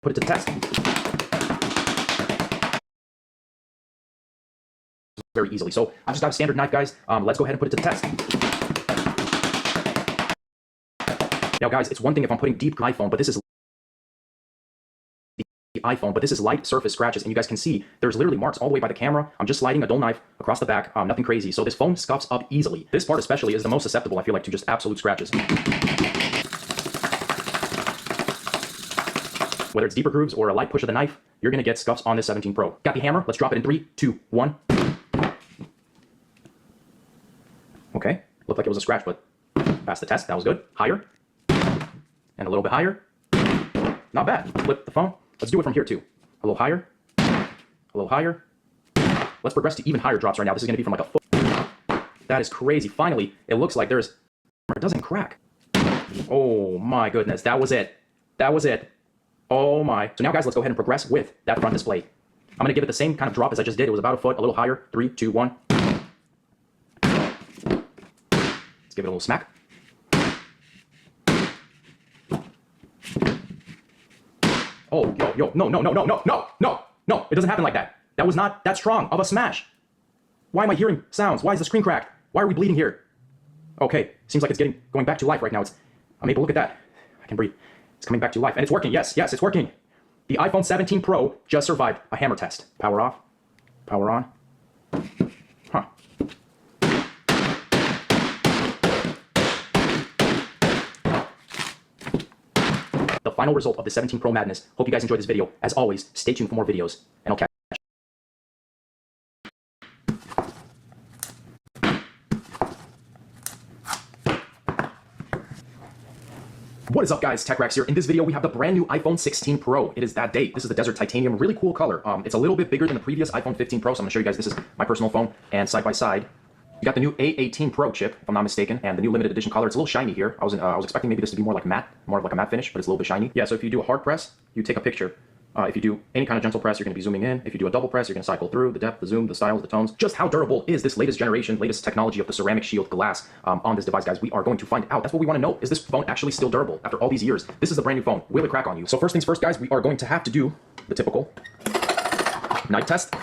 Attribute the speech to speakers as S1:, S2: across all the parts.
S1: put it to the test. Very easily. So I've just got a standard knife, guys. Let's go ahead and put it to the test. Now, guys, it's one thing if I'm putting deep iPhone, but this is the iPhone, but this is light surface scratches, and you guys can see there's literally marks all the way by the camera. I'm just sliding a dull knife across the back, nothing crazy. So this phone scuffs up easily. This part especially is the most susceptible, I feel like, to just absolute scratches. Whether it's deeper grooves or a light push of the knife, you're gonna get scuffs on this 17 Pro. Got the hammer, let's drop it in 3, 2, 1. Okay, looked like it was a scratch, but passed the test, that was good. Higher, and a little bit higher. Not bad. Flip the phone. Let's do it from here too. A little higher, a little higher. Let's progress to even higher drops right now. This is gonna be from like a foot. That is crazy. Finally, it looks like it doesn't crack. Oh my goodness, that was it. That was it. Oh my. So now guys, let's go ahead and progress with that front display. I'm gonna give it the same kind of drop as I just did. It was about a foot, a little higher. 3, 2, 1. Let's give it a little smack. Oh, yo, no, it doesn't happen like that. That was not that strong of a smash. Why am I hearing sounds? Why is the screen cracked? Why are we bleeding here? Okay, seems like it's going back to life right now. I'm able to look at that. I can breathe. It's coming back to life, and it's working. Yes, it's working. The iPhone 17 Pro just survived a hammer test. Power off, power on. Huh. The final result of the 17 Pro madness. Hope you guys enjoyed this video. As always, stay tuned for more videos, and I'll catch you. What is up, guys? TechRax here. In this video, we have the brand new iPhone 16 Pro. It is that date. This is the Desert Titanium. Really cool color. It's a little bit bigger than the previous iPhone 15 Pro, so I'm going to show you guys. This is my personal phone, and side by side, you got the new A18 Pro chip, if I'm not mistaken, and the new limited edition color. It's a little shiny here. I was expecting maybe this to be more like matte, more of like a matte finish, but it's a little bit shiny. Yeah, so if you do a hard press, you take a picture. If you do any kind of gentle press, you're going to be zooming in. If you do a double press, you're going to cycle through the depth, the zoom, the styles, the tones. Just how durable is this latest generation, latest technology of the ceramic shield glass on this device, guys? We are going to find out. That's what we want to know. Is this phone actually still durable after all these years? This is a brand new phone. Will it crack on you? So first things first, guys, we are going to have to do the typical knife test.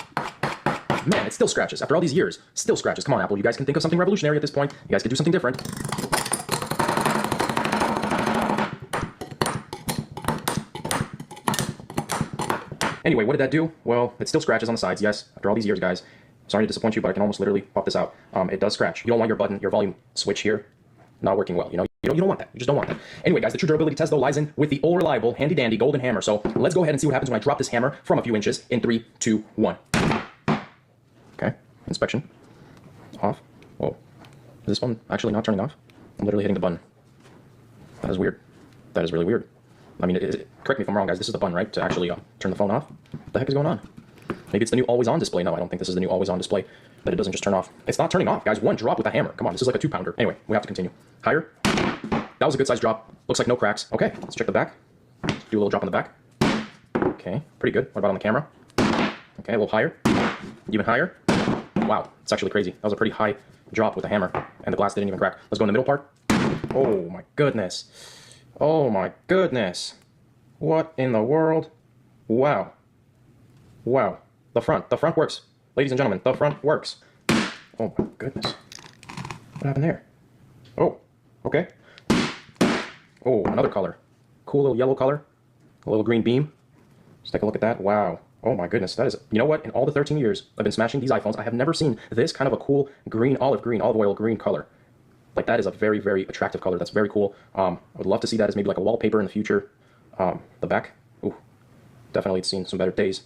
S1: Man, it still scratches. After all these years, still scratches. Come on, Apple. You guys can think of something revolutionary at this point. You guys can do something different. Anyway, what did that do? Well, it still scratches on the sides, yes. After all these years, guys. Sorry to disappoint you, but I can almost literally pop this out. It does scratch. You don't want your button, your volume switch here not working well. You know, you don't want that. You just don't want that. Anyway, guys, the true durability test, though, lies in with the all reliable, handy-dandy golden hammer. So let's go ahead and see what happens when I drop this hammer from a few inches in 3, 2, 1. Okay, inspection. Off. Whoa. Is this one actually not turning off? I'm literally hitting the button. That is weird. That is really weird. I mean, correct me if I'm wrong, guys. This is the button, right? To actually turn the phone off? What the heck is going on? Maybe it's the new always-on display. No, I don't think this is the new always-on display. But it doesn't just turn off. It's not turning off, guys. One drop with a hammer. Come on, this is like a 2-pounder. Anyway, we have to continue. Higher. That was a good-sized drop. Looks like no cracks. Okay, let's check the back. Do a little drop on the back. Okay, pretty good. What about on the camera? Okay, a little higher. Even higher. Wow, it's actually crazy. That was a pretty high drop with a hammer, and the glass didn't even crack. Let's go in the middle part. Oh my goodness. Oh my goodness. What in the world? Wow. Wow. The front works. Ladies and gentlemen, the front works. Oh my goodness. What happened there? Oh, okay. Oh, another color. Cool little yellow color. A little green beam. Let's take a look at that. Wow. Oh my goodness, that is, you know what? In all the 13 years I've been smashing these iPhones, I have never seen this kind of a cool olive oil green color. Like, that is a very, very attractive color. That's very cool. I would love to see that as maybe like a wallpaper in the future. The back, ooh, definitely it's seen some better days.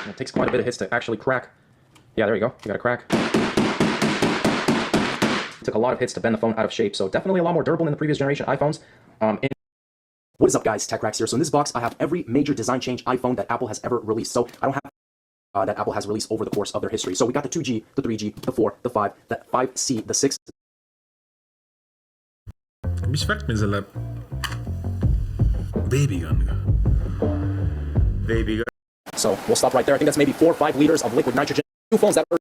S1: It takes quite a bit of hits to actually crack. Yeah, there you go. You got a crack. It took a lot of hits to bend the phone out of shape, so definitely a lot more durable than the previous generation iPhones. What is up, guys? TechRax here. So in this box, I have every major design change iPhone that Apple has ever released. So I don't have that Apple has released over the course of their history. So we got the 2G, the 3G, the 4, the 5, the 5C, the 6.
S2: Mis värk meil selle Babyga on? Babyga.
S1: So we'll stop right there. I think that's maybe 4 or 5 liters of liquid nitrogen. 2 phones that we're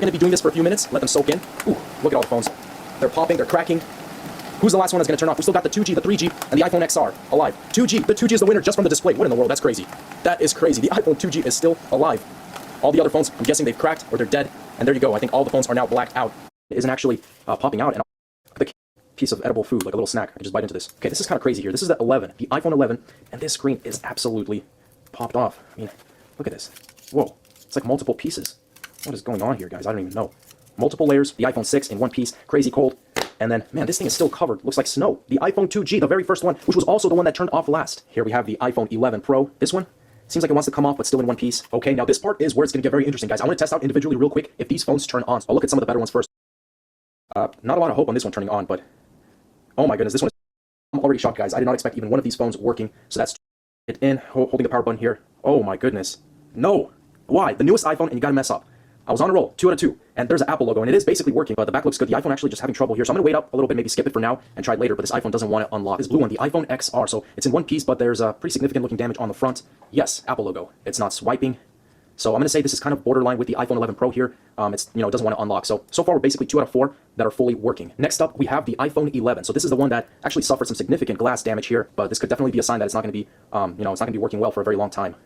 S1: going to be doing this for a few minutes. Let them soak in. Ooh, look at all the phones. They're popping, they're cracking. Who's the last one that's going to turn off? We still got the 2G, the 3G, and the iPhone XR alive. 2G, the 2G is the winner just from the display. What in the world? That's crazy. That is crazy. The iPhone 2G is still alive. All the other phones, I'm guessing they've cracked or they're dead. And there you go. I think all the phones are now blacked out. It isn't actually popping out. And the piece of edible food, like a little snack. I can just bite into this. Okay, this is kind of crazy here. This is the 11, the iPhone 11, and this screen is absolutely popped off. I mean, look at this. Whoa, it's like multiple pieces. What is going on here, guys? I don't even know. Multiple layers, the iPhone 6 in one piece, crazy cold. And then, man, this thing is still covered. Looks like snow. The iPhone 2G, the very first one, which was also the one that turned off last. Here we have the iPhone 11 Pro. This one seems like it wants to come off, but still in one piece. Okay, now this part is where it's going to get very interesting, guys. I want to test out individually real quick if these phones turn on. So I'll look at some of the better ones first. Not a lot of hope on this one turning on, but oh my goodness, this one is... I'm already shocked, guys. I did not expect even one of these phones working. So that's it in, holding the power button here. Oh my goodness. No. Why? The newest iPhone, and you got to mess up. I was on a roll, 2 out of 2, and there's an Apple logo, and it is basically working, but the back looks good. The iPhone actually just having trouble here, so I'm going to wait up a little bit, maybe skip it for now, and try it later, but this iPhone doesn't want to unlock. This blue one, the iPhone XR, so it's in one piece, but there's a pretty significant looking damage on the front. Yes, Apple logo. It's not swiping. So I'm going to say this is kind of borderline with the iPhone 11 Pro here. It's, it doesn't want to unlock. So far we're basically 2 out of 4 that are fully working. Next up, we have the iPhone 11. So this is the one that actually suffered some significant glass damage here, but this could definitely be a sign that it's not going to be, it's not going to be working well for a very long time.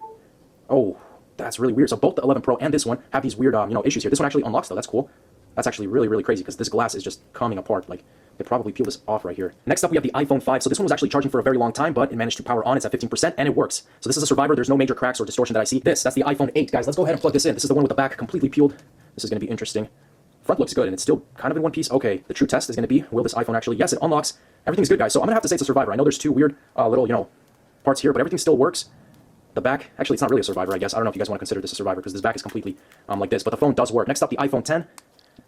S1: Oh, that's really weird. So both the 11 Pro and this one have these weird, issues here. This one actually unlocks though. That's cool. That's actually really, really crazy because this glass is just coming apart. Like, they probably peel this off right here. Next up, we have the iPhone 5. So this one was actually charging for a very long time, but it managed to power on. It's at 15%, and it works. So this is a survivor. There's no major cracks or distortion that I see. That's the iPhone 8. Guys, let's go ahead and plug this in. This is the one with the back completely peeled. This is going to be interesting. Front looks good, and it's still kind of in one piece. Okay, the true test is going to be, will this iPhone actually... Yes, it unlocks. Everything's good, guys. So I'm going to have to say it's a survivor. I know there's two weird little, parts here, but everything still works. The back, actually, it's not really a survivor, I guess. I don't know if you guys want to consider this a survivor because this back is completely like this, but the phone does work. Next up, the iPhone 10.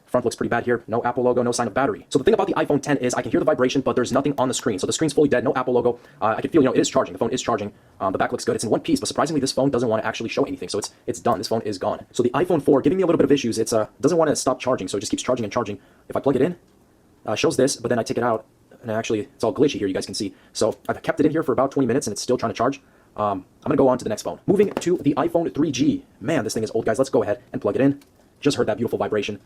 S1: Front looks pretty bad here. No Apple logo, no sign of battery. So the thing about the iPhone 10 is I can hear the vibration, but there's nothing on the screen. So the screen's fully dead, no Apple logo. I can feel, it is charging. The phone is charging. The back looks good. It's in one piece, but surprisingly, this phone doesn't want to actually show anything. So it's done. This phone is gone. So the iPhone 4, giving me a little bit of issues. It's doesn't want to stop charging, so it just keeps charging and charging. If I plug it in, shows this, but then I take it out, and actually, it's all glitchy here, you guys can see. So I've kept it in here for about 20 minutes, and it's still trying to charge. I'm going to go on to the next phone. Moving to the iPhone 3G. Man, this thing is old, guys. Let's go ahead and plug it in. Just heard that beautiful vibration.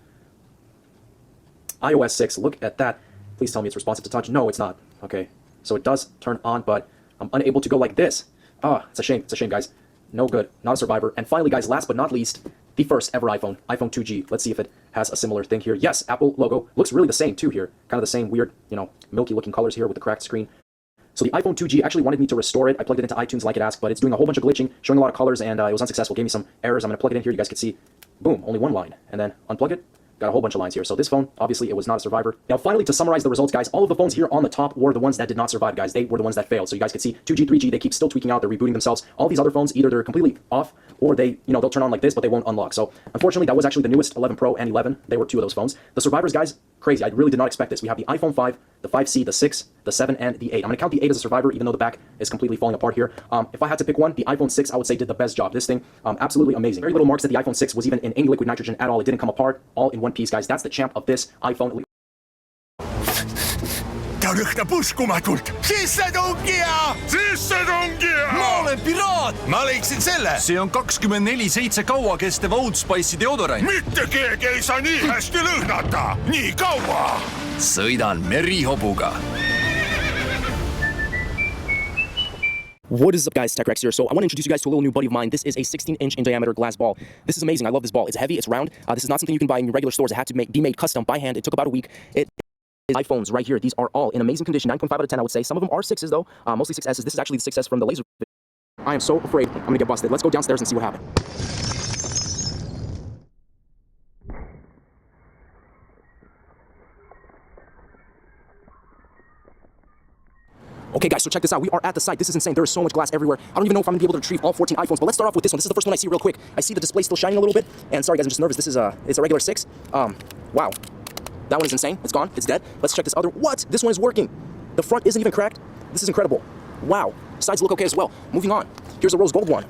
S1: iOS 6, look at that. Please tell me it's responsive to touch. No, it's not. Okay, so it does turn on, but I'm unable to go like this. It's a shame. It's a shame, guys. No good. Not a survivor. And finally, guys, last but not least, the first ever iPhone 2G. Let's see if it has a similar thing here. Yes, Apple logo. Looks really the same, too, here. Kind of the same weird, milky-looking colors here with the cracked screen. So the iPhone 2G actually wanted me to restore it. I plugged it into iTunes like it asked, but it's doing a whole bunch of glitching, showing a lot of colors, and it was unsuccessful. Gave me some errors. I'm going to plug it in here. You guys can see, boom, only one line. And then unplug it. Got a whole bunch of lines here. So this phone, obviously, it was not a survivor. Now, finally, to summarize the results, guys, all of the phones here on the top were the ones that did not survive, guys. They were the ones that failed. So you guys can see 2G, 3G, they keep still tweaking out. They're rebooting themselves. All these other phones, either they're completely off or they, they'll turn on like this, but they won't unlock. So unfortunately, that was actually the newest 11 Pro and 11. They were two of those phones. The survivors, guys, crazy. I really did not expect this. We have the iPhone 5, the 5C, the 6, the 7, and the 8. I'm going to count the 8 as a survivor, even though the back is completely falling apart here. If I had to pick one, the iPhone 6, I would say, did the best job. This thing, absolutely amazing. Very little marks that the iPhone 6 was even in any liquid nitrogen at all. It didn't come apart, all in one piece, guys. That's the champ of this iPhone.
S2: Ta rõhtab uskumatult. Sissetungija! Sissetungija! Ma olen piraat! Ma leiksin selle!
S3: See on 24/7 kaua kestev Old Spice'i deodorant.
S2: Mitte keegi ei saa nii hästi lõhnata! Nii kaua!
S3: Sõidan merihobuga.
S1: What is up, guys? TechRex here. So I want to introduce you guys to a little new buddy of mine. This is a 16-inch in diameter glass ball. This is amazing. I love this ball. It's heavy. It's round. This is not something you can buy in regular stores. It had to be made custom by hand. It took about a week. It is iPhones right here. These are all in amazing condition. 9.5 out of 10, I would say. Some of them are 6s, though. Mostly 6Ss. This is actually the 6S from the laser. I am so afraid I'm going to get busted. Let's go downstairs and see what happened. Okay, guys, so check this out. We are at the site. This is insane. There is so much glass everywhere. I don't even know if I'm going to be able to retrieve all 14 iPhones, but let's start off with this one. This is the first one I see real quick. I see the display still shining a little bit, and sorry, guys, I'm just nervous. This is it's a regular 6. Wow. That one is insane. It's gone. It's dead. Let's check this other. What? This one is working. The front isn't even cracked. This is incredible. Wow. Sides look okay as well. Moving on. Here's a rose gold one.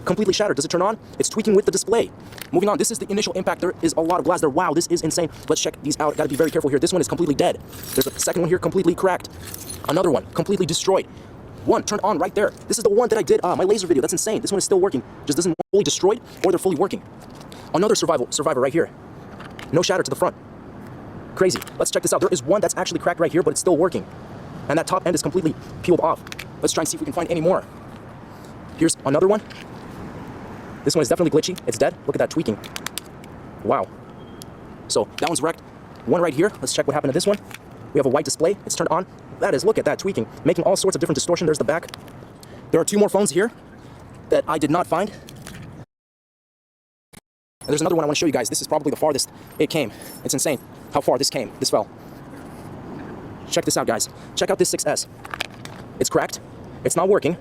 S1: Completely shattered. Does it turn on? It's tweaking with the display. Moving on. This is the initial impact. There is a lot of glass there. Wow, this is insane. Let's check these out. Got to be very careful here. This one is completely dead. There's a second one here completely cracked. Another one completely destroyed. One turned on right there. This is the one that I did my laser video. That's insane. This one is still working. Just doesn't fully destroyed or they're fully working. Another survivor right here. No shatter to the front. Crazy. Let's check this out. There is one that's actually cracked right here, but it's still working. And that top end is completely peeled off. Let's try and see if we can find any more. Here's another one. This one is definitely glitchy. It's dead. Look at that tweaking. Wow. So that one's wrecked. One right here. Let's check what happened to this one. We have a white display. It's turned on. That is, look at that tweaking. Making all sorts of different distortion. There's the back. There are two more phones here that I did not find. And there's another one I want to show you guys. This is probably the farthest it came. It's insane how far this came. This fell. Check this out, guys. Check out this 6S. It's cracked. It's not working.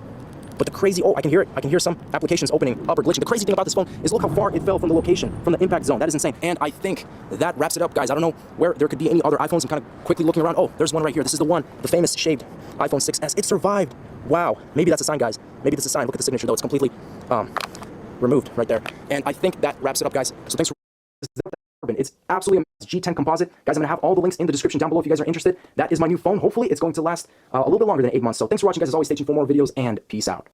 S1: But the crazy, oh, I can hear it. I can hear some applications opening up or glitching. The crazy thing about this phone is look how far it fell from the location, from the impact zone. That is insane. And I think that wraps it up, guys. I don't know where there could be any other iPhones. I'm kind of quickly looking around. Oh, there's one right here. This is the one, the famous shaved iPhone 6S. It survived. Wow. Maybe that's a sign, guys. Maybe that's a sign. Look at the signature, though. It's completely removed right there. And I think that wraps it up, guys. So thanks for... It's absolutely a G10 composite. Guys, I'm going to have all the links in the description down below if you guys are interested. That is my new phone. Hopefully, it's going to last a little bit longer than 8 months. So thanks for watching, guys. As always, stay tuned for more videos, and peace out.